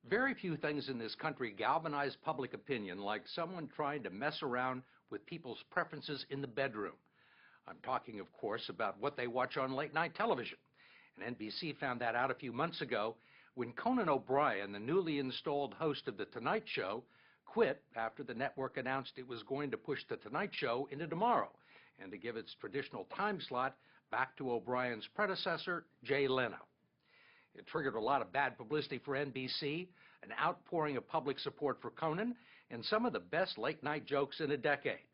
Very few things in this country galvanize public opinion like someone trying to mess around with people's preferences in the bedroom. I'm talking, of course, about what they watch on late-night television. And NBC found that out a few months ago when Conan O'Brien, the newly installed host of The Tonight Show, quit after the network announced it was going to push The Tonight Show into tomorrow and to give its traditional time slot back to O'Brien's predecessor, Jay Leno. It triggered a lot of bad publicity for NBC, an outpouring of public support for Conan, and some of the best late-night jokes in a decade.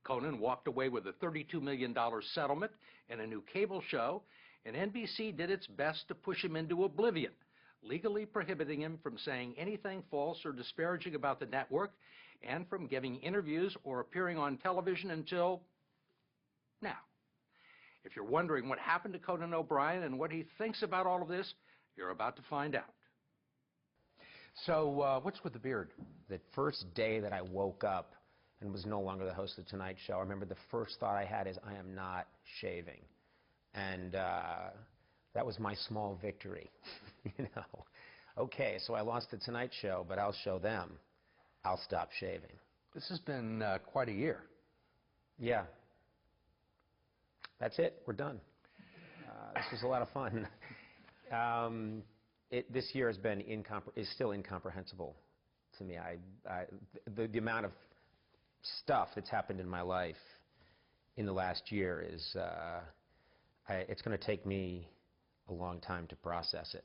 Conan walked away with a $32 million settlement and a new cable show, and NBC did its best to push him into oblivion, legally prohibiting him from saying anything false or disparaging about the network and from giving interviews or appearing on television until now. If you're wondering what happened to Conan O'Brien and what he thinks about all of this, you're about to find out. So what's with the beard? The first day that I woke up and was no longer the host of The Tonight Show, I remember the first thought I had is, I am not shaving. And that was my small victory, you know. Okay, so I lost The Tonight Show, but I'll show them I'll stop shaving. This has been quite a year. Yeah. That's it. We're done. This was a lot of fun. This year has been is still incomprehensible to me. The amount of stuff that's happened in my life in the last year is it's going to take me a long time to process it.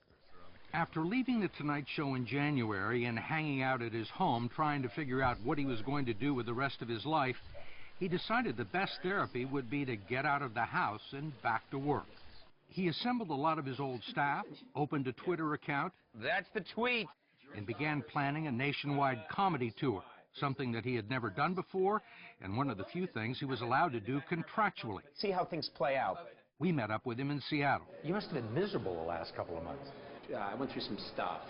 After leaving The Tonight Show in January and hanging out at his home trying to figure out what he was going to do with the rest of his life, he decided the best therapy would be to get out of the house and back to work. He assembled a lot of his old staff, opened a Twitter account. That's the tweet. And began planning a nationwide comedy tour, something that he had never done before, and one of the few things he was allowed to do contractually. See how things play out. We met up with him in Seattle. You must have been miserable the last couple of months. I went through some stuff,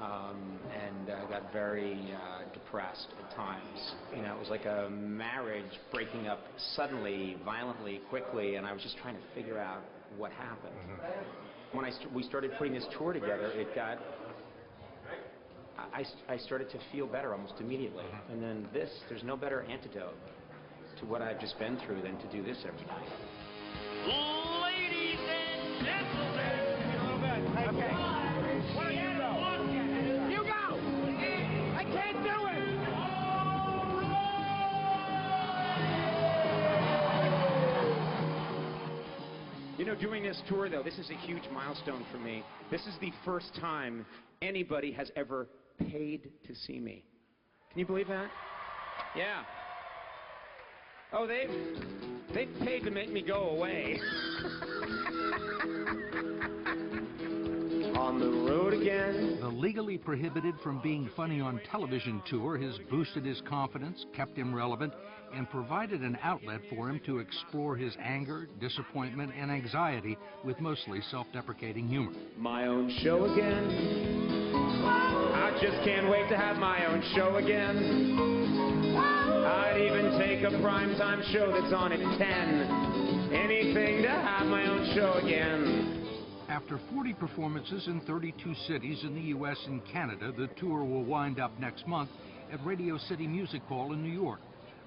and I got very depressed at times. You know, it was like a marriage breaking up suddenly, violently, quickly, and I was just trying to figure out what happened. Mm-hmm. When we started putting this tour together, I started to feel better almost immediately. Mm-hmm. And then there's no better antidote to what I've just been through than to do this every night. Ladies and gentlemen! Okay. Where you go? You go! I can't do it! You know, doing this tour, though, this is a huge milestone for me. This is the first time anybody has ever paid to see me. Can you believe that? Yeah. Oh, they've paid to make me go away. On the road again. The legally prohibited from being funny on television tour has boosted his confidence, kept him relevant, and provided an outlet for him to explore his anger, disappointment, and anxiety with mostly self-deprecating humor. My own show again. I just can't wait to have my own show again. I'd even take a primetime show that's on at 10. Anything to have my own show again. After 40 performances in 32 cities in the U.S. and Canada, the tour will wind up next month at Radio City Music Hall in New York,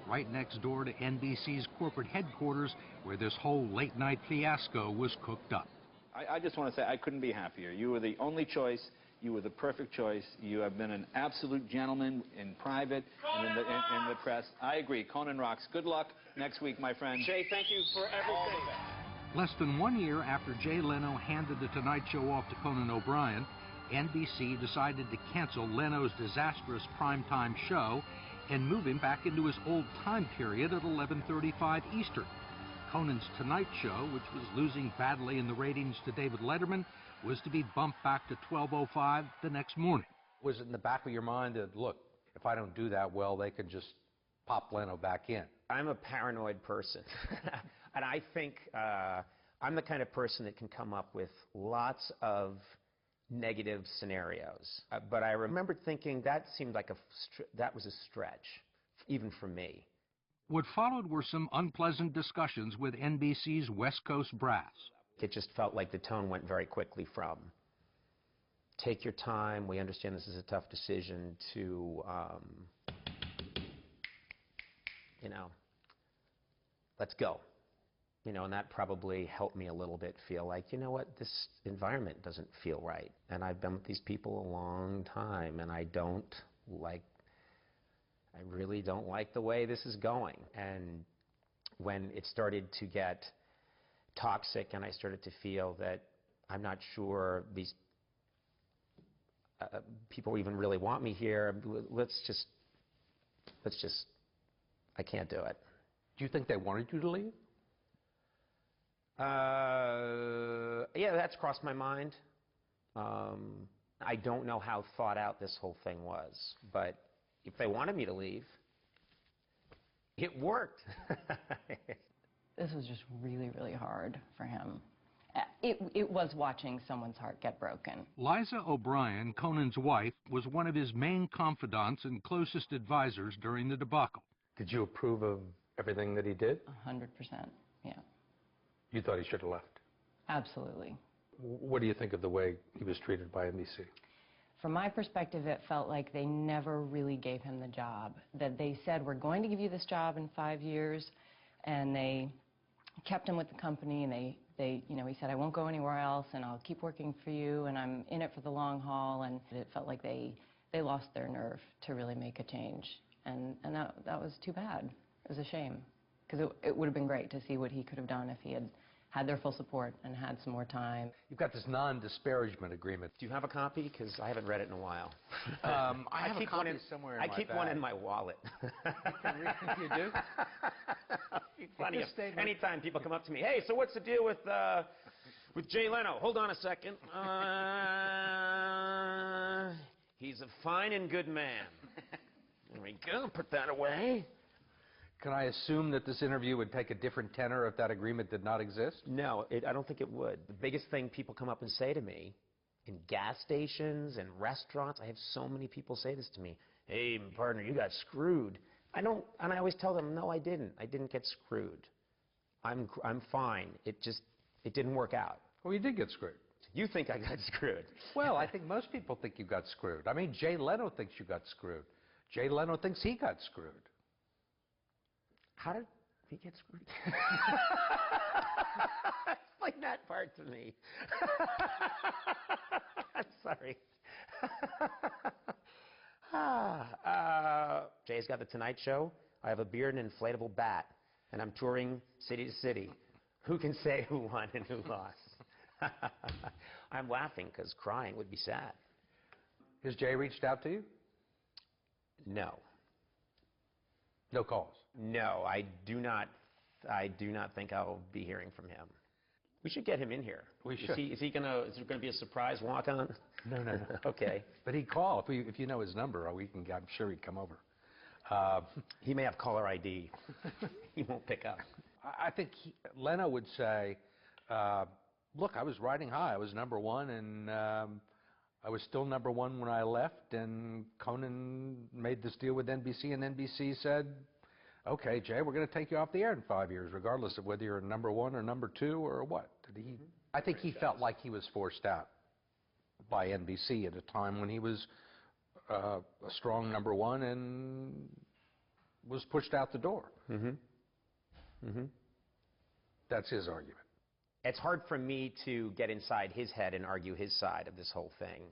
right next door to NBC's corporate headquarters, where this whole late-night fiasco was cooked up. I just want to say I couldn't be happier. You were the only choice. You were the perfect choice. You have been an absolute gentleman in private and in the press. I agree. Conan rocks. Good luck next week, my friend. Jay, thank you for everything. Less than 1 year after Jay Leno handed The Tonight Show off to Conan O'Brien, NBC decided to cancel Leno's disastrous primetime show and move him back into his old time period at 11:35 Eastern. Conan's Tonight Show, which was losing badly in the ratings to David Letterman, was to be bumped back to 12:05 the next morning. Was it in the back of your mind that, look, if I don't do that well, they could just pop Leno back in? I'm a paranoid person. And I think I'm the kind of person that can come up with lots of negative scenarios. But I remember thinking that seemed like that was a stretch, even for me. What followed were some unpleasant discussions with NBC's West Coast brass. It just felt like the tone went very quickly from take your time. We understand this is a tough decision to, you know, let's go. You know, and that probably helped me a little bit feel like, you know what, this environment doesn't feel right. And I've been with these people a long time, and I really don't like the way this is going. And when it started to get toxic and I started to feel that I'm not sure these people even really want me here, let's just, I can't do it. Do you think they wanted you to leave? Yeah, that's crossed my mind. I don't know how thought out this whole thing was, but if they wanted me to leave, it worked. This was just really, really hard for him. It was watching someone's heart get broken. Liza O'Brien, Conan's wife, was one of his main confidants and closest advisors during the debacle. Did you approve of everything that he did? 100%, yeah. You thought he should have left? Absolutely. What do you think of the way he was treated by NBC? From my perspective, it felt like they never really gave him the job. That they said, we're going to give you this job in 5 years, and they kept him with the company, and you know, he said, I won't go anywhere else, and I'll keep working for you, and I'm in it for the long haul, and it felt like they lost their nerve to really make a change, and that was too bad. It was a shame, because it would have been great to see what he could have done if he had their full support and had some more time. You've got this non-disparagement agreement. Do you have a copy? Because I haven't read it in a while. I have a copy somewhere in my I keep bag. one in my wallet. You do? Funny. Anytime people come up to me, hey, so what's the deal with Jay Leno? Hold on a second. He's a fine and good man. There we go. Put that away. Can I assume that this interview would take a different tenor if that agreement did not exist? No, I don't think it would. The biggest thing people come up and say to me in gas stations and restaurants, I have so many people say this to me, hey, partner, you got screwed. And I always tell them, no, I didn't. I didn't get screwed. I'm fine. It didn't work out. Well, you did get screwed. You think I got screwed. Well, I think most people think you got screwed. I mean, Jay Leno thinks you got screwed. Jay Leno thinks he got screwed. How did he get screwed? Explain that part to me. I'm sorry. Jay's got the Tonight Show. I have a beard and an inflatable bat, and I'm touring city to city. Who can say who won and who lost? I'm laughing because crying would be sad. Has Jay reached out to you? No. No calls? No, I do not think I'll be hearing from him. We should get him in here. We should. Is there gonna be a surprise walk-on? No. Okay. But he'd call. If you know his number, I'm sure he'd come over. He may have caller ID. He won't pick up. I think Leno would say, look, I was riding high. I was number one, and I was still number one when I left, and Conan made this deal with NBC, and NBC said, okay, Jay, we're going to take you off the air in 5 years, regardless of whether you're number one or number two or what. I think he felt like he was forced out by NBC at a time when he was a strong number one and was pushed out the door. That's his argument. It's hard for me to get inside his head and argue his side of this whole thing.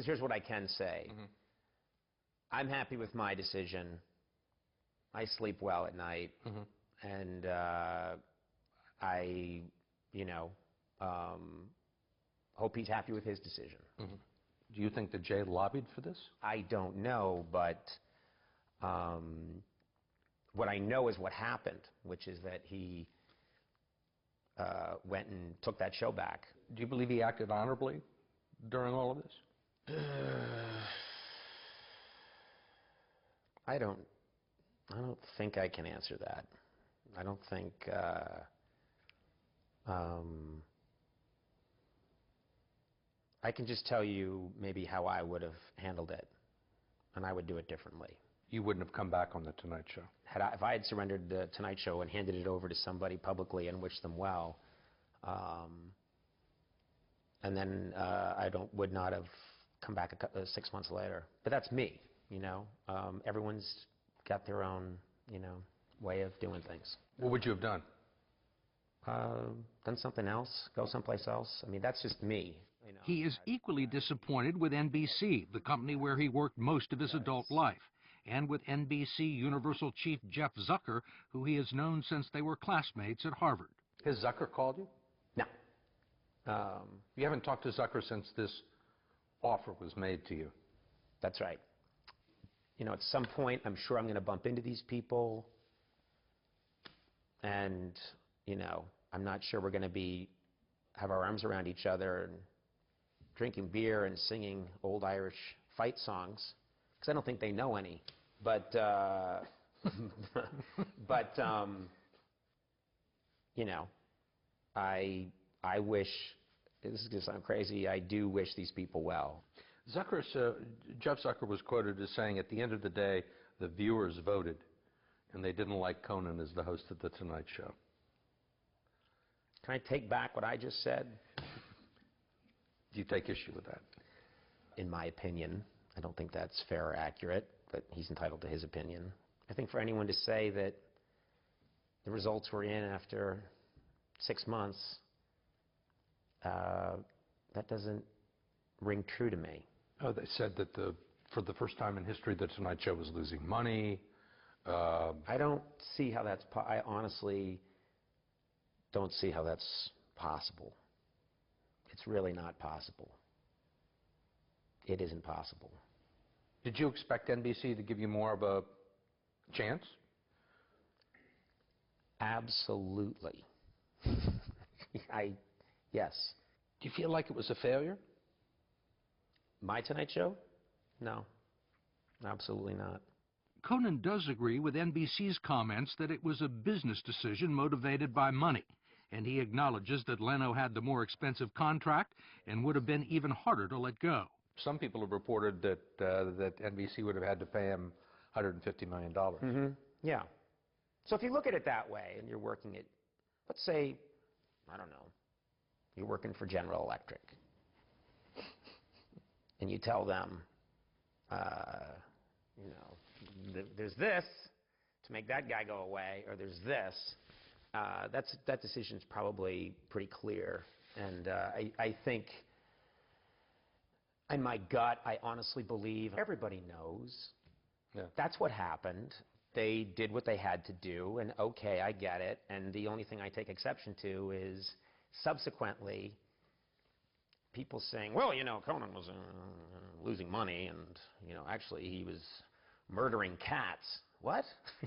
Here's what I can say. I'm happy with my decision. I sleep well at night, and I, hope he's happy with his decision. Do you think that Jay lobbied for this? I don't know, but what I know is what happened, which is that he went and took that show back. Do you believe he acted honorably during all of this? I don't think I can answer that. I don't think I can just tell you maybe how I would have handled it, and I would do it differently. You wouldn't have come back on The Tonight Show? If I had surrendered The Tonight Show and handed it over to somebody publicly and wished them well, and then I would not have come back 6 months later. But that's me, you know. Everyone's got their own, you know, way of doing things. What would you have done? Done something else, go someplace else. I mean, that's just me. You know, He is equally disappointed with NBC, the company where he worked most of his adult life, and with NBC Universal chief Jeff Zucker, who he has known since they were classmates at Harvard. Has Zucker called you? No. You haven't talked to Zucker since this offer was made to you? That's right. You know, at some point, I'm sure I'm going to bump into these people, and, you know, I'm not sure we're going to have our arms around each other and drinking beer and singing old Irish fight songs, because I don't think they know any. But, you know, I wish, this is going to sound crazy, I do wish these people well. Jeff Zucker was quoted as saying, at the end of the day, the viewers voted, and they didn't like Conan as the host of The Tonight Show. Can I take back what I just said? Do you take issue with that? In my opinion, I don't think that's fair or accurate, but he's entitled to his opinion. I think for anyone to say that the results were in after 6 months, that doesn't ring true to me. Oh, they said that for the first time in history, The Tonight Show was losing money. I don't see how that's I honestly don't see how that's possible. It's really not possible. It isn't possible. Did you expect NBC to give you more of a chance? Absolutely. Yes. Do you feel like it was a failure? My Tonight Show? No. Absolutely not. Conan does agree with NBC's comments that it was a business decision motivated by money, and he acknowledges that Leno had the more expensive contract and would have been even harder to let go. Some people have reported that that NBC would have had to pay him $150 million. Mm-hmm. Yeah. So if you look at it that way, and you're working at, let's say, I don't know, you're working for General Electric, and you tell them, you know, there's this to make that guy go away, or there's this. That decision's probably pretty clear, and I think, in my gut, I honestly believe everybody knows. Yeah. That's what happened. They did what they had to do, and okay, I get it. And the only thing I take exception to is subsequently people saying, well, you know, Conan was losing money, and, you know, actually he was murdering cats. What?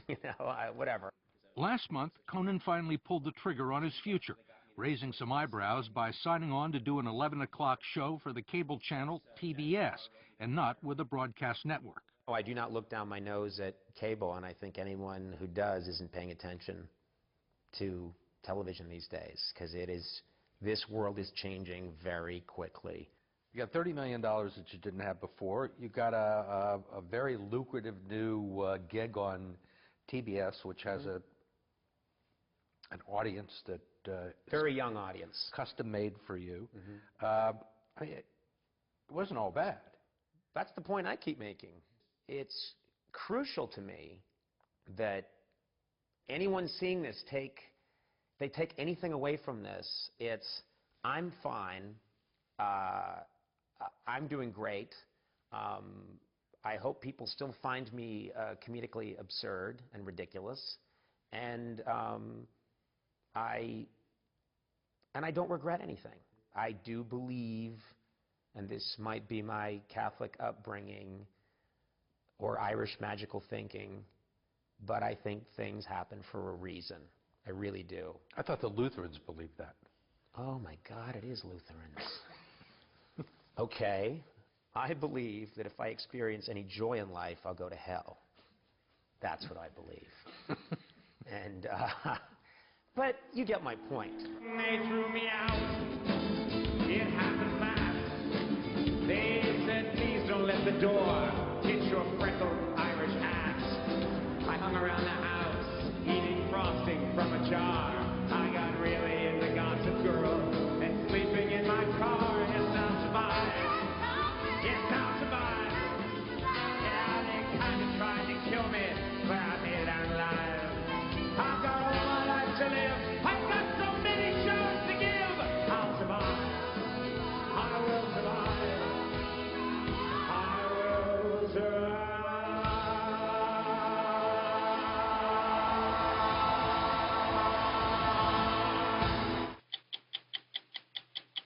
You know, whatever. Last month, Conan finally pulled the trigger on his future, raising some eyebrows by signing on to do an 11 o'clock show for the cable channel PBS, and not with a broadcast network. Oh, I do not look down my nose at cable, and I think anyone who does isn't paying attention to television these days, because this world is changing very quickly. You got $30 million that you didn't have before. You got a very lucrative new gig on TBS, which has an audience that very young audience, custom made for you. Mm-hmm. I mean, it wasn't all bad. That's the point I keep making. It's crucial to me that anyone seeing this take anything away from this. It's, I'm fine. I'm doing great. I hope people still find me comedically absurd and ridiculous, and I don't regret anything. I do believe, and this might be my Catholic upbringing or Irish magical thinking, but I think things happen for a reason. I really do. I thought the Lutherans believed that. Oh my God, it is Lutherans. Okay, I believe that if I experience any joy in life, I'll go to hell. That's what I believe. And, but you get my point. They threw me out. It happened fast. They said, please don't let the door